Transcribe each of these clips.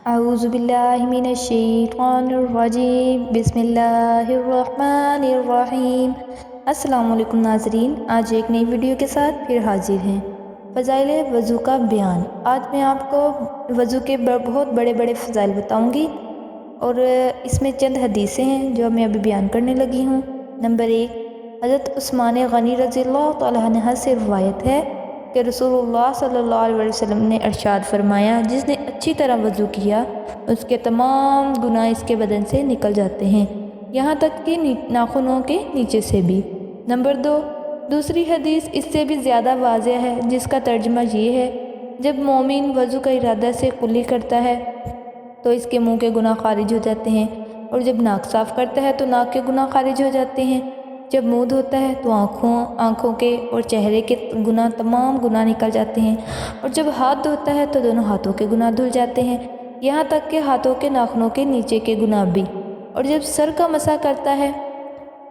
اعوذ باللہ من الشیطان الرجیم بسم اللہ الرحمن الرحیم۔ السلام علیکم ناظرین، آج ایک نئی ویڈیو کے ساتھ پھر حاضر ہیں۔ فضائل وضو کا بیان۔ آج میں آپ کو وضو کے بہت بڑے بڑے فضائل بتاؤں گی اور اس میں چند حدیثیں ہیں جو میں ابھی بیان کرنے لگی ہوں۔ نمبر 1، حضرت عثمان غنی رضی اللہ تعالیٰ عنہ سے روایت ہے کہ رسول اللہ صلی اللہ علیہ وسلم نے ارشاد فرمایا، جس نے اچھی طرح وضو کیا اس کے تمام گناہ اس کے بدن سے نکل جاتے ہیں، یہاں تک کہ ناخنوں کے نیچے سے بھی۔ نمبر 2، دوسری حدیث اس سے بھی زیادہ واضح ہے، جس کا ترجمہ یہ ہے، جب مومن وضو کا ارادہ سے کلی کرتا ہے تو اس کے منہ کے گناہ خارج ہو جاتے ہیں، اور جب ناک صاف کرتا ہے تو ناک کے گناہ خارج ہو جاتے ہیں، جب منہ دھوتا ہے تو آنکھوں کے اور چہرے کے تمام گناہ نکل جاتے ہیں، اور جب ہاتھ دھوتا ہے تو دونوں ہاتھوں کے گناہ دھل جاتے ہیں، یہاں تک کہ ہاتھوں کے ناخنوں کے نیچے کے گناہ بھی، اور جب سر کا مسح کرتا ہے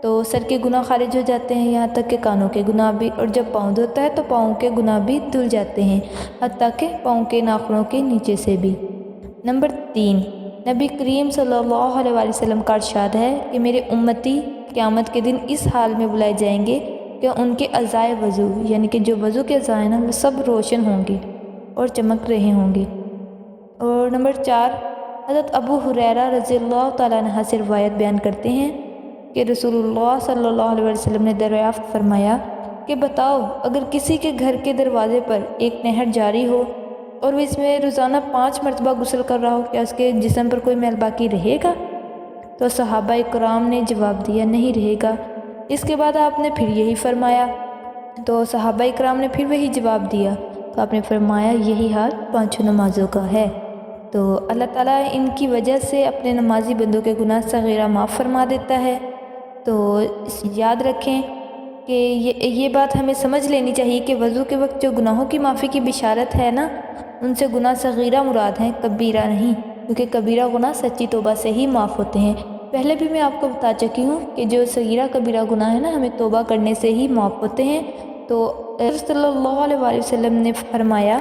تو سر کے گناہ خارج ہو جاتے ہیں، یہاں تک کہ کانوں کے گناہ بھی، اور جب پاؤں دھوتا ہے تو پاؤں کے گناہ بھی دھل جاتے ہیں، حتیٰ کہ پاؤں کے ناخنوں کے نیچے سے بھی۔ نمبر 3، نبی کریم صلی اللہ علیہ وسلم کا ارشاد ہے کہ میرے امتی قیامت کے دن اس حال میں بلائے جائیں گے کہ ان کے اعضائے وضو، یعنی کہ جو وضو کے اعضاء ہیں وہ سب روشن ہوں گے اور چمک رہے ہوں گے۔ اور نمبر 4، حضرت ابو ہریرہ رضی اللہ تعالیٰ عنہ سے روایت بیان کرتے ہیں کہ رسول اللہ صلی اللہ علیہ وسلم نے دریافت فرمایا کہ بتاؤ، اگر کسی کے گھر کے دروازے پر ایک نہر جاری ہو اور وہ اس میں روزانہ 5 مرتبہ غسل کر رہا ہو، کیا اس کے جسم پر کوئی میل باقی رہے گا؟ تو صحابہ کرام نے جواب دیا، نہیں رہے گا۔ اس کے بعد آپ نے پھر یہی فرمایا، تو صحابہ کرام نے پھر وہی جواب دیا، تو آپ نے فرمایا یہی حال 5 نمازوں کا ہے۔ تو اللہ تعالیٰ ان کی وجہ سے اپنے نمازی بندوں کے گناہ صغیرہ معاف فرما دیتا ہے۔ تو یاد رکھیں کہ یہ بات ہمیں سمجھ لینی چاہیے کہ وضو کے وقت جو گناہوں کی معافی کی بشارت ہے نا، ان سے گناہ صغیرہ مراد ہیں، کبیرہ نہیں، کیونکہ کبیرہ گناہ سچی توبہ سے ہی معاف ہوتے ہیں۔ پہلے بھی میں آپ کو بتا چکی ہوں کہ جو صغیرہ کبیرہ گناہ ہے نا، ہمیں توبہ کرنے سے ہی معاف ہوتے ہیں۔ تو صلی اللہ علیہ وسلم نے فرمایا،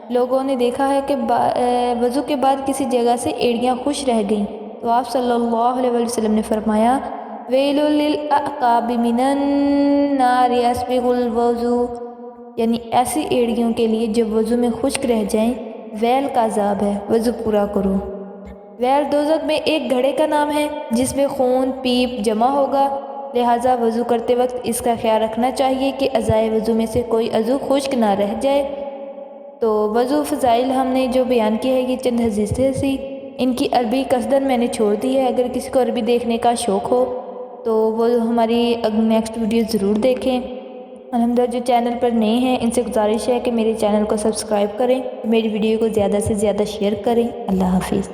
لوگوں نے دیکھا ہے کہ وضو کے بعد کسی جگہ سے ایڑیاں خوش رہ گئیں، تو آپ صلی اللہ علیہ وسلم نے فرمایا، ویل للاعقاب من النار اسبغ الوضو، یعنی ایسی ایڑیوں کے لیے جو وضو میں خشک رہ جائیں، ویل کا عذاب ہے، وضو پورا کرو۔ ویل دوزخ میں ایک گھڑے کا نام ہے جس میں خون پیپ جمع ہوگا، لہٰذا وضو کرتے وقت اس کا خیال رکھنا چاہیے کہ اعضائے وضو میں سے کوئی عضو خشک نہ رہ جائے۔ تو وضو فضائل ہم نے جو بیان کی ہے، یہ چند حدیثیں تھی، ان کی عربی قصداً میں نے چھوڑ دی ہے، اگر کسی کو عربی دیکھنے کا شوق ہو تو وہ ہماری نیکسٹ ویڈیو ضرور دیکھیں۔ الحمدللہ جو چینل پر نئے ہیں ان سے گزارش ہے کہ میرے چینل کو سبسکرائب کریں، میری ویڈیو کو زیادہ سے زیادہ شیئر کریں۔ اللہ حافظ۔